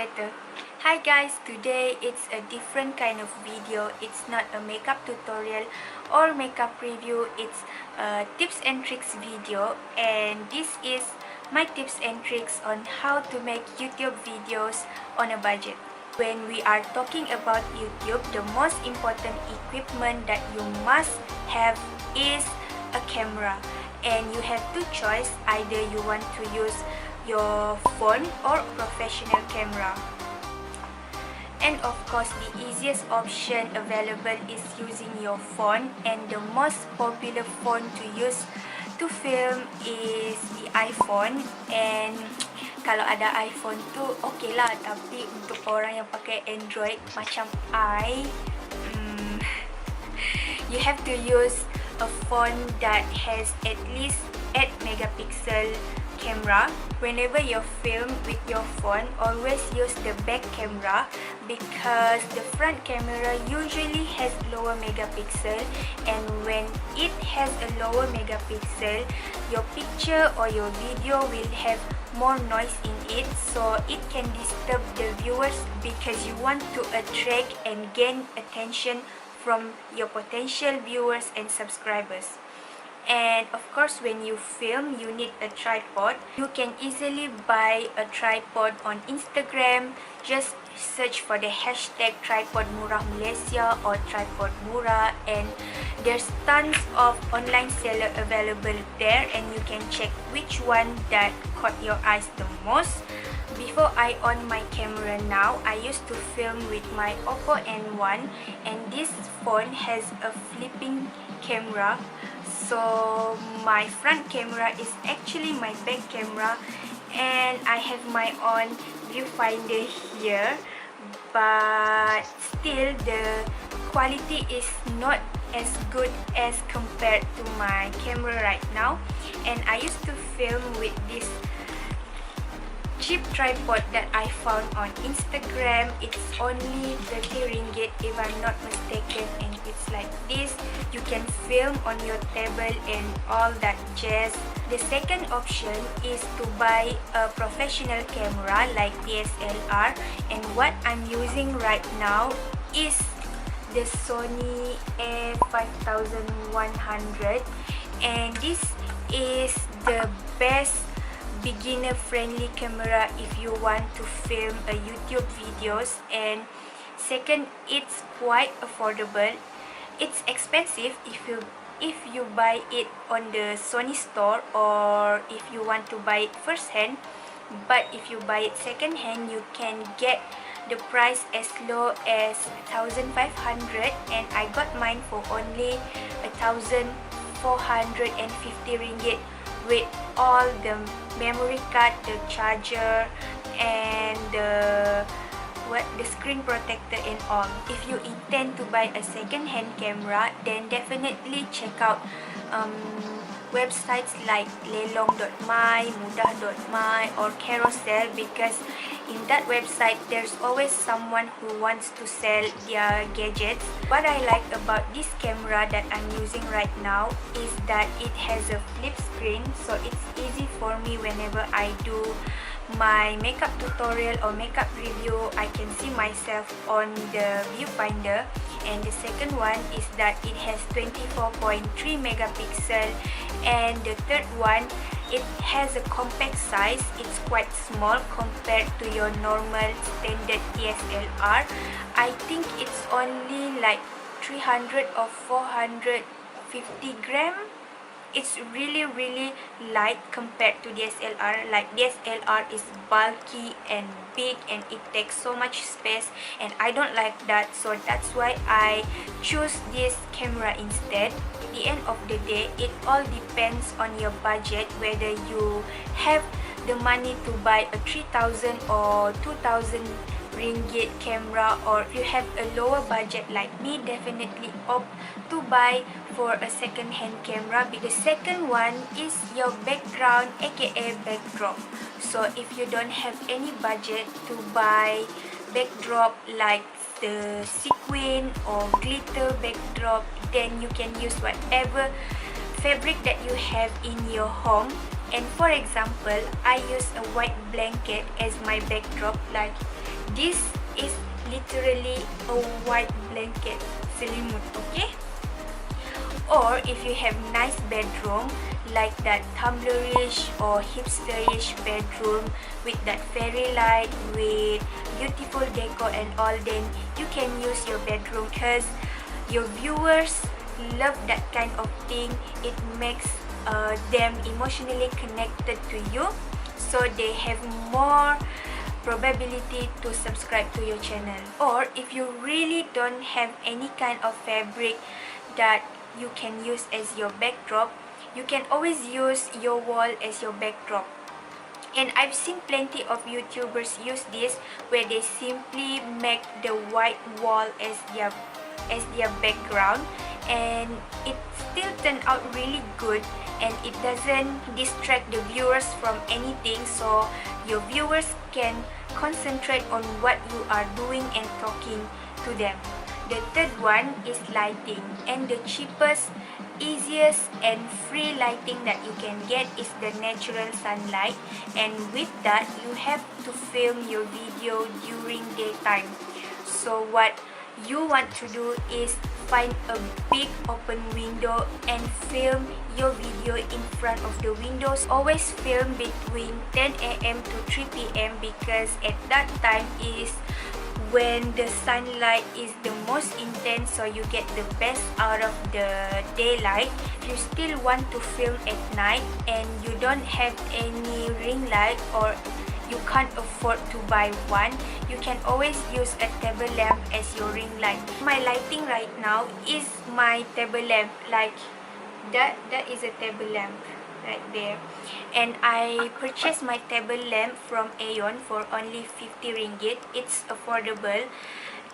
later. Hi guys, today it's a different kind of video. It's not a makeup tutorial or makeup review. It's a tips and tricks video, and this is my tips and tricks on how to make YouTube videos on a budget. When we are talking about YouTube, the most important equipment that you must have is a camera, and you have two choices. Either you want to use your phone or professional camera, and of course the easiest option available is using your phone, and the most popular phone to use to film is the iPhone. And kalau ada iPhone tu okay lah, tapi untuk orang yang pakai Android macam you have to use a phone that has at least 8 megapixel camera. Whenever you film with your phone, always use the back camera because the front camera usually has lower megapixel, and when it has a lower megapixel, your picture or your video will have more noise in it, so it can disturb the viewers because you want to attract and gain attention from your potential viewers and subscribers. And of course, when you film, you need a tripod. You can easily buy a tripod on Instagram. Just search for the hashtag tripod murah Malaysia or tripod murah, and there's tons of online seller available there, and you can check which one that caught your eyes the most. Before I on my camera now, I used to film with my Oppo N1, and this phone has a flipping camera. So my front camera is actually my back camera, and I have my own viewfinder here, but still the quality is not as good as compared to my camera right now. And I used to film with this cheap tripod that I found on Instagram. It's only 30 ringgit if I'm not mistaken, and it's like this. You can film on your table and all that jazz. The second option is to buy a professional camera like DSLR, and what I'm using right now is the Sony a5100, and this is the best beginner friendly camera if you want to film a YouTube videos. And second, it's quite affordable. It's expensive if you buy it on the Sony store, or if you want to buy it first hand, but if you buy it second hand, you can get the price as low as 1,500, and I got mine for only 1,450 ringgit with all the memory card, the charger, and the screen protector and all. If you intend to buy a second-hand camera, then definitely check out websites like lelong.my, mudah.my, or Carousel, because in that website there's always someone who wants to sell their gadgets. What I like about this camera that I'm using right now is that it has a flip screen, so it's easy for me whenever I do my makeup tutorial or makeup review. I can see myself on the viewfinder. And the second one is that it has 24.3 megapixel, and the third one, it has a compact size. It's quite small compared to your normal standard DSLR. I think it's only like 300 or 450 gram. It's really light compared to DSLR. Like DSLR is bulky and big, and it takes so much space, and I don't like that, so that's why I choose this camera instead. At the end of the day, it all depends on your budget, whether you have the money to buy a 3,000 or 2,000 ringgit camera, or if you have a lower budget like me, definitely opt to buy for a second-hand camera, because second one is your background, aka backdrop. So if you don't have any budget to buy backdrop like the sequin or glitter backdrop, then you can use whatever fabric that you have in your home. And for example, I use a white blanket as my backdrop. Like This is literally a white blanket, selimut, okay? Or if you have nice bedroom like that tumblerish or hipsterish bedroom with that fairy light with beautiful decor and all, then you can use your bedroom because your viewers love that kind of thing. It makes them emotionally connected to you, so they have more probability to subscribe to your channel. Or if you really don't have any kind of fabric that you can use as your backdrop, you can always use your wall as your backdrop. And I've seen plenty of YouTubers use this, where they simply make the white wall as their background, and it still turned out really good, and it doesn't distract the viewers from anything, so your viewers can concentrate on what you are doing and talking to them. The third one is lighting, and the cheapest, easiest and free lighting that you can get is the natural sunlight, and with that you have to film your video during daytime. So what you want to do is find a big open window and film your video in front of the windows. Always film between 10 AM to 3 PM because at that time is when the sunlight is the most intense, so you get the best out of the daylight. If you still want to film at night and you don't have any ring light or you can't afford to buy one, you can always use a table lamp as your ring light. My lighting right now is my table lamp, like that is a table lamp right there. And I purchased my table lamp from Aeon for only 50 ringgit. It's affordable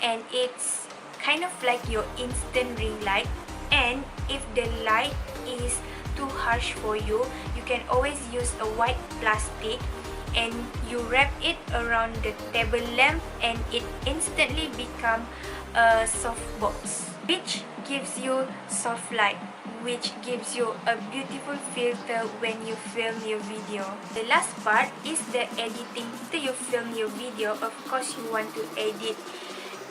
and it's kind of like your instant ring light. And if the light is too harsh for you, you can always use a white plastic and you wrap it around the table lamp and it instantly becomes a soft box, which gives you soft light, which gives you a beautiful filter when you film your video. The last part is the editing. After you film your video, of course you want to edit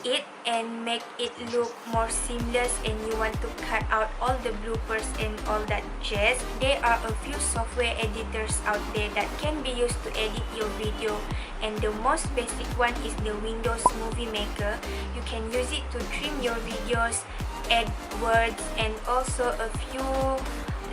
it and make it look more seamless, and you want to cut out all the bloopers and all that jazz. There are a few software editors out there that can be used to edit your video, and the most basic one is the Windows Movie Maker. You can use it to trim your videos, add words and also a few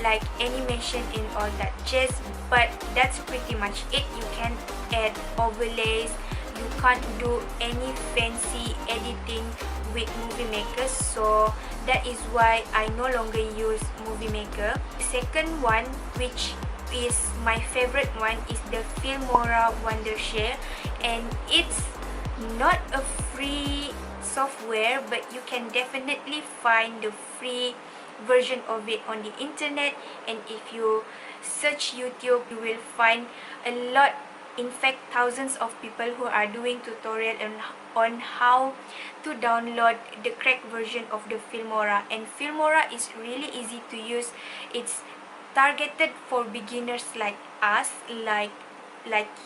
like animation and all that jazz, but that's pretty much it. You can add overlays. You can't do any fancy editing with Movie Maker, so that is why I no longer use Movie Maker. The second one, which is my favorite one, is the Filmora Wondershare, and it's not a free software, but you can definitely find the free version of it on the internet, and if you search YouTube, you will find a lot, in fact thousands of people who are doing tutorial on how to download the cracked version of the Filmora. And Filmora is really easy to use. It's targeted for beginners like us, like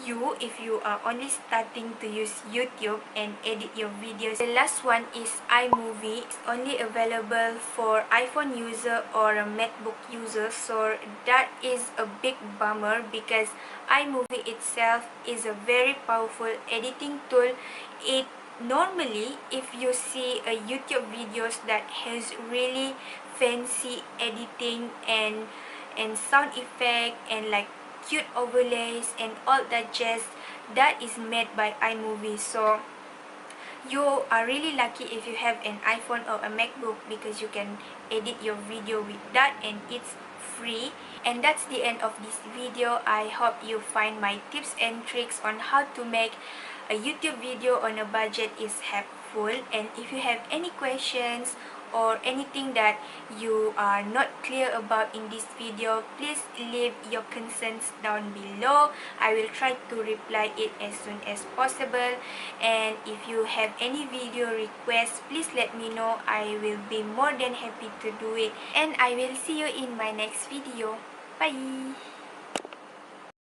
you, if you are only starting to use YouTube and edit your videos. The last one is iMovie. It's only available for iPhone user or a MacBook user, so that is a big bummer because iMovie itself is a very powerful editing tool. It normally, if you see a YouTube videos that has really fancy editing and sound effect and like cute overlays and all that jazz, that is made by iMovie. So you are really lucky if you have an iPhone or a MacBook because you can edit your video with that, and it's free. And that's the end of this video. I hope you find my tips and tricks on how to make a YouTube video on a budget is helpful. And if you have any questions or anything that you are not clear about in this video, please leave your concerns down below. I will try to reply it as soon as possible. And if you have any video requests, please let me know. I will be more than happy to do it. And I will see you in my next video. Bye!